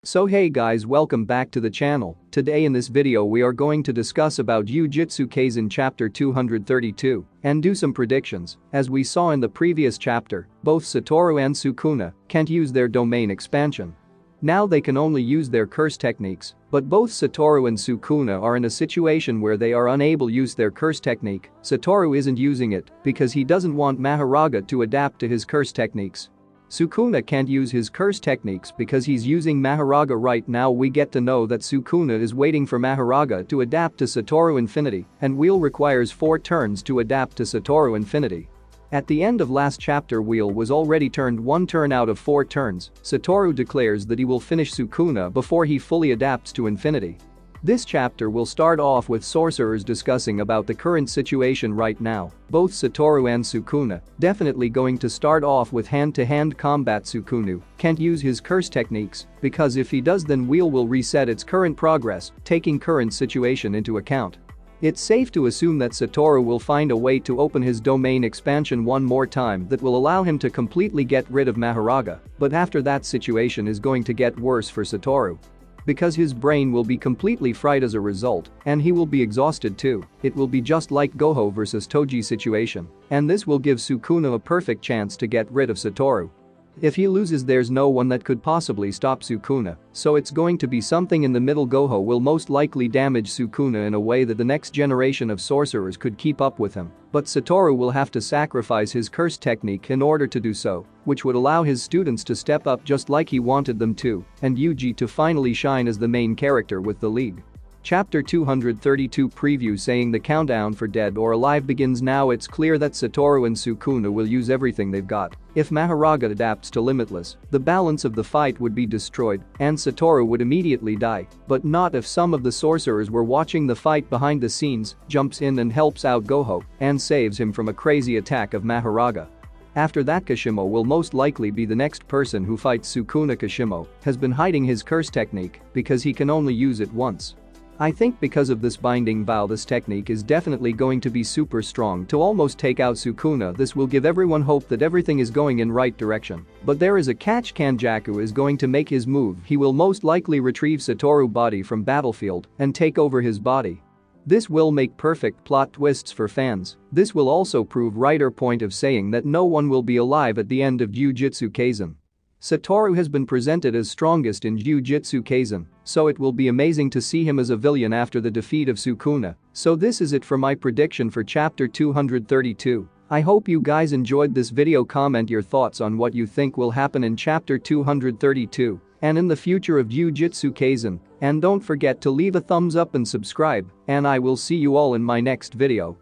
So hey guys, welcome back to the channel. Today in this video we are going to discuss about Jujutsu Kaisen chapter 232 and do some predictions. As we saw in the previous chapter, both Satoru and Sukuna can't use their domain expansion. Now they can only use their curse techniques, but both Satoru and Sukuna are in a situation where they are unable to use their curse technique. Satoru isn't using it because he doesn't want Mahoraga to adapt to his curse techniques. Sukuna can't use his curse techniques because he's using Mahoraga right now. We get to know that Sukuna is waiting for Mahoraga to adapt to Satoru Infinity, and Wheel requires 4 turns to adapt to Satoru Infinity. At the end of last chapter, Wheel was already turned 1 turn out of 4 turns. Satoru declares that he will finish Sukuna before he fully adapts to Infinity. This chapter will start off with sorcerers discussing about the current situation right now. Both Satoru and Sukuna definitely going to start off with hand-to-hand combat. Sukuna can't use his curse techniques because if he does, then Wheel will reset its current progress, taking current situation into account. It's safe to assume that Satoru will find a way to open his domain expansion one more time that will allow him to completely get rid of Mahoraga, but after that situation is going to get worse for Satoru. Because his brain will be completely fried as a result, and he will be exhausted too. It will be just like Gojo versus Toji situation, and this will give Sukuna a perfect chance to get rid of Satoru. If he loses, there's no one that could possibly stop Sukuna, so it's going to be something in the middle. Gojo will most likely damage Sukuna in a way that the next generation of sorcerers could keep up with him, but Satoru will have to sacrifice his curse technique in order to do so, which would allow his students to step up just like he wanted them to, and Yuji to finally shine as the main character with the league. Chapter 232 preview saying the countdown for dead or alive begins now. It's clear that Satoru and Sukuna will use everything they've got. If Mahoraga adapts to Limitless, the balance of the fight would be destroyed and Satoru would immediately die, but not if some of the sorcerers were watching the fight behind the scenes, jumps in and helps out Gojo and saves him from a crazy attack of Mahoraga. After that, Kashimo will most likely be the next person who fights Sukuna. Kashimo has been hiding his curse technique because he can only use it once. I think because of this binding vow, this technique is definitely going to be super strong to almost take out Sukuna. This will give everyone hope that everything is going in right direction. But there is a catch. Kanjaku is going to make his move. He will most likely retrieve Satoru's body from battlefield and take over his body. This will make perfect plot twists for fans. This will also prove writer point of saying that no one will be alive at the end of Jujutsu Kaisen. Satoru has been presented as strongest in Jujutsu Kaisen, so it will be amazing to see him as a villain after the defeat of Sukuna. So this is it for my prediction for chapter 232. I hope you guys enjoyed this video. Comment your thoughts on what you think will happen in chapter 232 and in the future of Jujutsu Kaisen, and don't forget to leave a thumbs up and subscribe, and I will see you all in my next video.